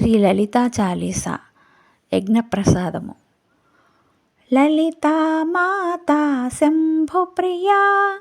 శ్రీ లలితా చాలీసా యజ్ఞప్రసాదము. లలితా మాతా శంభుప్రియా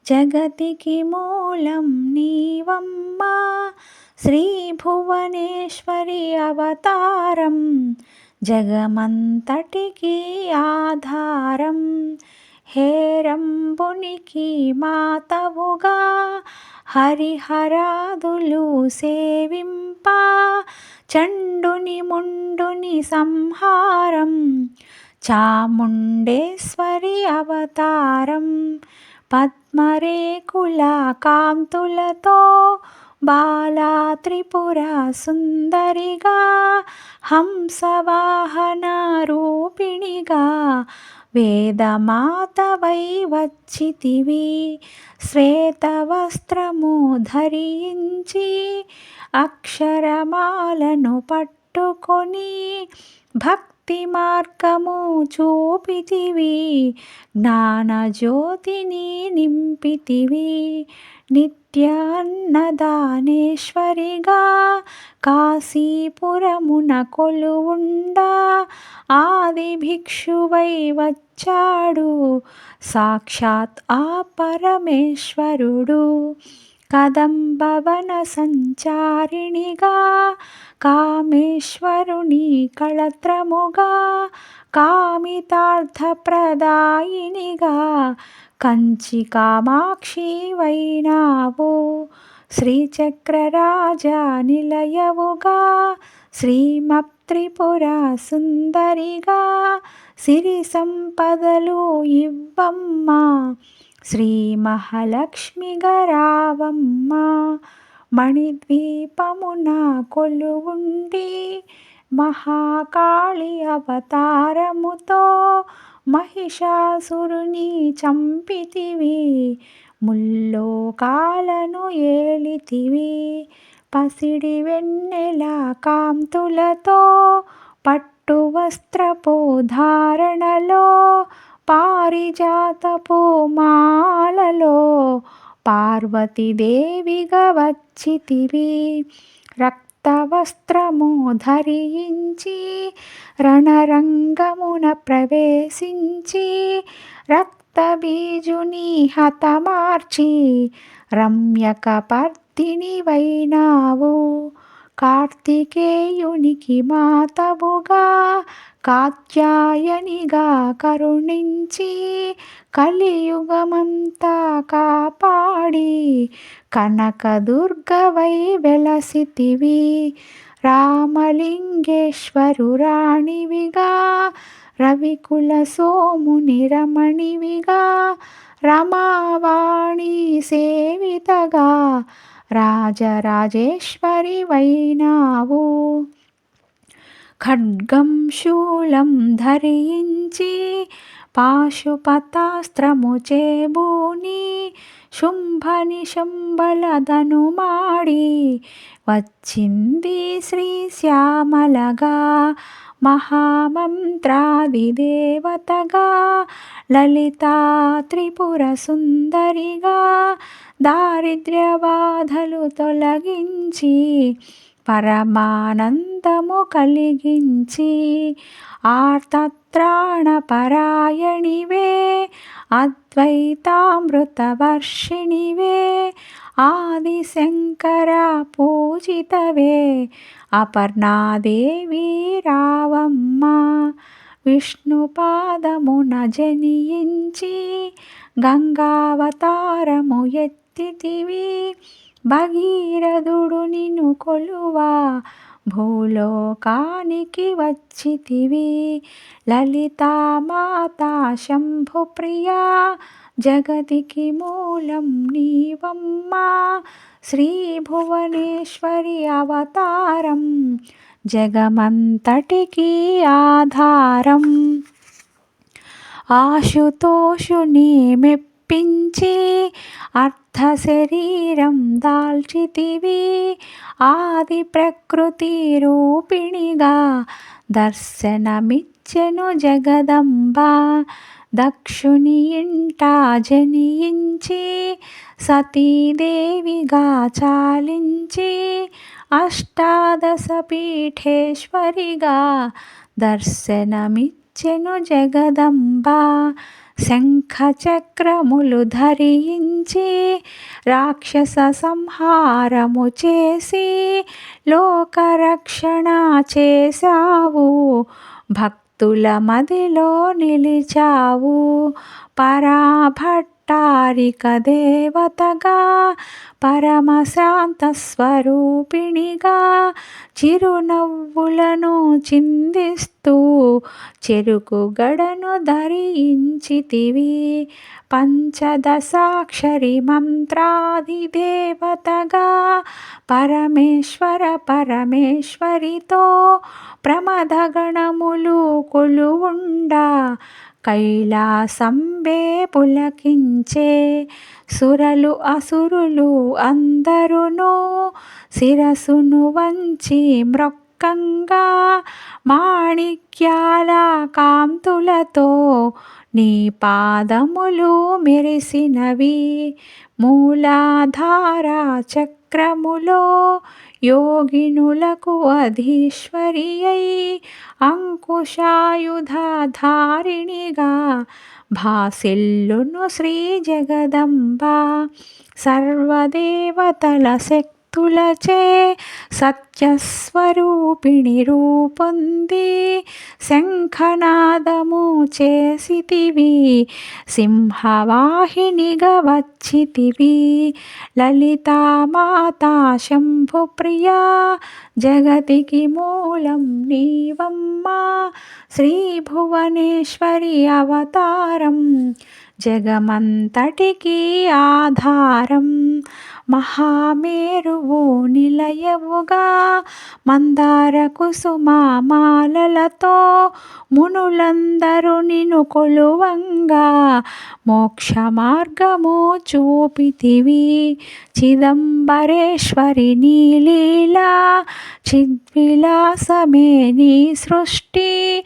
జగతికి మూలం నీవమ్మా, శ్రీ భువనేశ్వరి అవతారం జగమంతటికి ఆధారం. హేరంబునికి మాతవుగా హరిహరాదులు సేవింప, చండుని ముండుని సంహారం చాముండేశ్వరి అవతారం. పద్మరేకుల కాంతులతో బాలా త్రిపుర సుందరిగా, హంసవాహన రూపిణిగా వేదమాతవై వచ్చితివి. శ్వేతవస్త్రము ధరించి అక్షరమాలను పట్టుకొని భక్తి మార్గము చూపితివి. జ్ఞానజ్యోతిని నింపితివి. నిత్య అన్నదానేశ్వరిగా కాశీపురమున కొలువుండా, ఆది భిక్షువై వచ్చాడు సాక్షాత్ ఆ పరమేశ్వరుడు. కదంబవన సంచారిణిగా కామేశ్వరుని కళత్రముగా, కామితార్థప్రదాయినిగా కంచి కామాక్షి వైనావు. శ్రీచక్రరాజ నిలయవుగా శ్రీమత్త్రిపుర సుందరిగా, సిరి సంపదలు ఇవ్వమ్మా శ్రీ మహాలక్ష్మిగా రావమ్మా. మణిద్వీపమున కొలువుండి మహాకాళి అవతారముతో మహిషాసురుని చంపితివి. ముల్లోకాలను ఏలితివి. పసిడి వెన్నెల కాంతులతో పట్టు వస్త్రపు ధారణలో, పారిజాతపు మాలలో పార్వతీదేవిగా వచ్చితివి. రక్తవస్త్రము ధరించి రణరంగమున ప్రవేశించి, రక్తబీజుని హతమార్చి రమ్యకపర్దిని వైనావు. కార్తికేయునికి మాతవుగా కాత్యాయనిగా కరుణించి, కలియుగమంతా కాపాడి కనకదుర్గవై వెలసితివి. రామలింగేశ్వరురాణివిగా రవికుల సోముని రమణివిగా, రమావాణి సేవితగా రాజరాజేశ్వరి వైనావు. ఖడ్గం శూలం ధరించి పాశుపతాస్త్రము చేబూని, శుంభనిశంబలధనుమాడి వచ్చింది శ్రీశ్యామలగా. మహామంత్రాదిదేవతగా లలితా త్రిపుర సుందరిగా, దారిద్ర్య బాధలు తొలగించి పరమానందము కలిగించి, ఆర్తత్రాణపరాయణివే అద్వైతామృతవర్షిణివే, ఆదిశంకర పూజితవే అపర్ణాదేవి రావమ్మా. విష్ణుపాదమున జనించి గంగావతారము ఎత్తితివి. భగీరథుడు నిన్ను కొలువా భూలోకానికి వచ్చితివి. లలితా మాతా శంభుప్రియా జగతికి మూలం నీవమ్మా, శ్రీ భువనేశ్వరి అవతారం జగమంతటికి ఆధారం. ఆశుతోషుని మెప్పించి అర్ధశరీరం దాల్చితివి. ఆది ప్రకృతి రూపిణిగా దర్శనమిచ్చి వరమిచ్చెను జగదంబ. దక్షుని ఇంట జనించి సతీదేవిగా చాలించి అష్టాదశ పీఠేశ్వరిగా దర్శనమిచ్చెను జగదంబ. శంఖ చక్రములు ధరించి రాక్షస సంహారము చేసి లోకరక్షణ చేశావు. భక్తుల మదిలో నిలిచావు. పరాభట్టారిక దేవతగా పరమశాంత స్వరూపిణిగా చిరునవ్వులను చిందిస్తూ చెరుకు గడను ధరించితివి. పంచదశాక్షరి మంత్రాధిదేవతగా పరమేశ్వరితో ప్రమదగణములు కొలువుండా కైలాసంబే పులకించే. సురలు అసురులు అందరును శిరసును వంచి మ్రొక్కంగా మాణిక్యాల కాంతులతో నీ పాదములు మెరిసినవి. మూలాధార చక్రములో యోగినులకు అధీశ్వరి అయి అంకుశాయుధాధారిణిగా భాసిల్లును శ్రీ జగదంబ. సర్వదేవతల శక్తులచే సత్యస్వరూపిణి రూపొంది శంఖనాదము చేసితివి. సింహవాహినిగా వచ్చితివి. లలితామాతా శంభుప్రియా జగతికి మూలం నీవమ్మ. శ్రీ భువనేశ్వరి అవతారం జగమంతటికి ఆధారం. మహామేరువు నిలయవుగా మందార కుసుమాలతో మునులందరూ నిన్ను కొలువంగా మోక్ష మార్గము చూపితివి. చిదంబరేశ్వరి నీ లీలా చిద్విలాసమే నీ సృష్టి.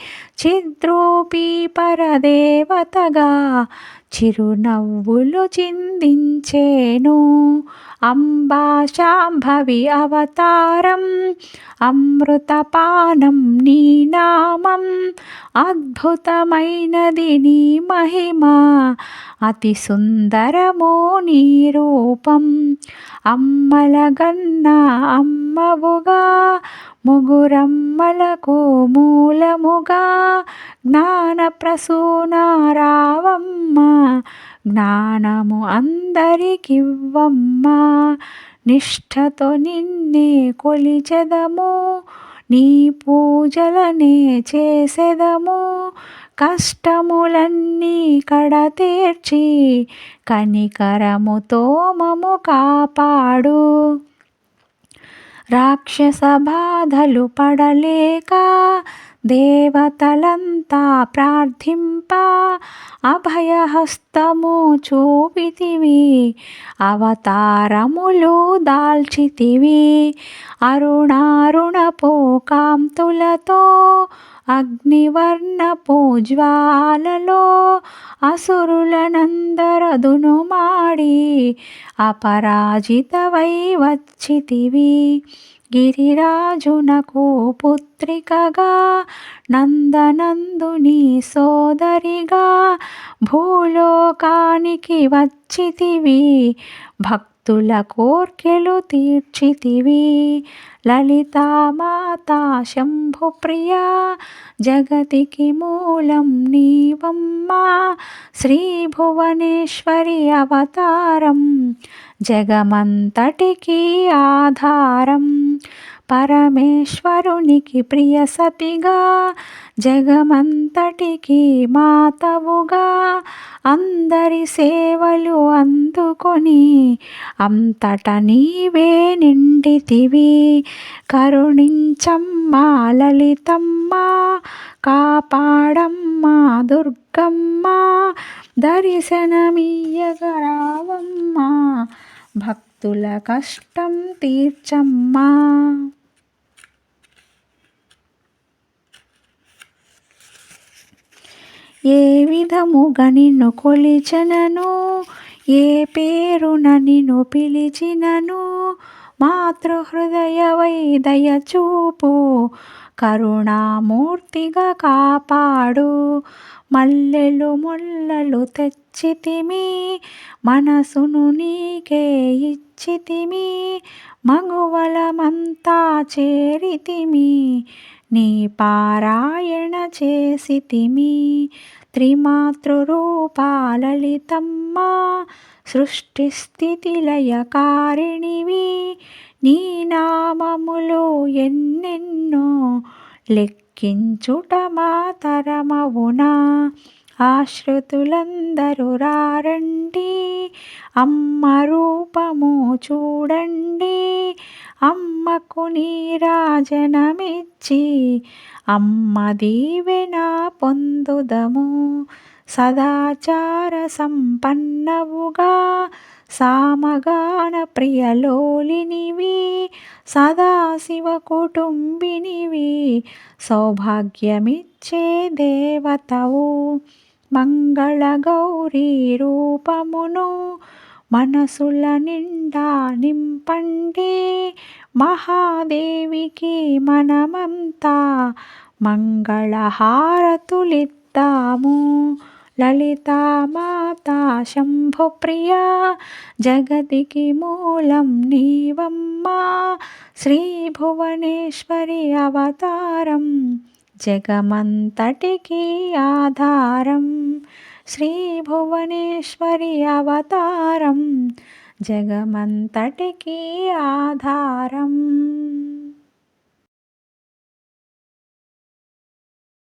చిద్రూపీ పరదేవతగా చిరునవ్వులు చిందించేను. అంబా శాంభవి అవతారం అమృతపానం నీ నామం. అద్భుతమైనది నీ మహిమ అతి సుందరమో నీ రూపం. అమ్మలగన్న అమ్మవుగా ముగురమ్మలకు మూలముగా జ్ఞాన ప్రసూన రావమ్మ. జ్ఞానము అందరికివ్వమ్మ. నిష్ఠతో నిన్నే కొలిచెదము. నీ పూజలనే చేసెదము. కష్టములన్నీ కడతీర్చి కనికరముతో మము కాపాడు. రాక్షస బాధలు పడలేక దేవతలంతా ప్రార్థింప అభయహస్తము చూపితివి. అవతారములు దాల్చితివి. అరుణారుణపు కాంతులతో అగ్నివర్ణపు జ్వాలలో అసురులనందరదును మాడి అపరాజితవై వచ్చితివి. గిరిరాజునకు పుత్రికగా నందనందుని సోదరిగా భూలోకానికి వచ్చితివి. భక్తుల కోర్కెలు తీర్చితివి. లలితామాతా శంభుప్రియా జగతికి మూలం నీవమ్మ. శ్రీ భువనేశ్వరి అవతారం జగమంతటికి ఆధారం. పరమేశ్వరునికి ప్రియ సతిగా జగమంతటికి మాతవుగా అందరి సేవలు అందుకొని అంతట నీవే నిండితివి. కరుణించమ్మా లలితమ్మ, కాపాడమ్మ దుర్గమ్మ, దర్శనమియ్యగరావమ్మ, భక్తుల కష్టం తీర్చమ్మా. ఏ విధముగా నిన్ను కొలిచెనను, ఏ పేరున నిన్ను పిలిచినను, మాతృహృదయవై దయచూపు, కరుణామూర్తిగా కాపాడు. మల్లెలు ముల్లలు తెచ్చితిమి, మనసును నీకే ఇచ్చితిమి, మగువలమంతా చేరితిమి, నీ పారాయణ చేసితిమి. త్రిమాతృరూపా లలితమ్మ, సృష్టి స్థితి లయకారిణివి, నీ నామములు ఎన్నెన్నో, లెక్కించుట మా తరమవునా. ఆశ్రితులందరూ రారండి, అమ్మ రూపము చూడండి, అమ్మకు నీరాజనమిచ్చి, అమ్మ దీవెన పొందుదము. సదాచార సంపన్నవుగా, సామగాన ప్రియలోలినివి, సదాశివ కుటుంబినివి, సౌభాగ్యమిచ్చే దేవతవు. మంగళ గౌరీ రూపమును మనసుల నిండా నింపండి, మహాదేవికి మనమంతా మంగళహారతులిద్దాము. లలితామాతా శంభుప్రియా, జగతికి మూలం నీవమ్మా, శ్రీ భువనేశ్వరి అవతారం, జగమంతటికి ఆధారం. శ్రీ భువనేశ్వరి అవతారం, జగమంతటికి ఆధారం.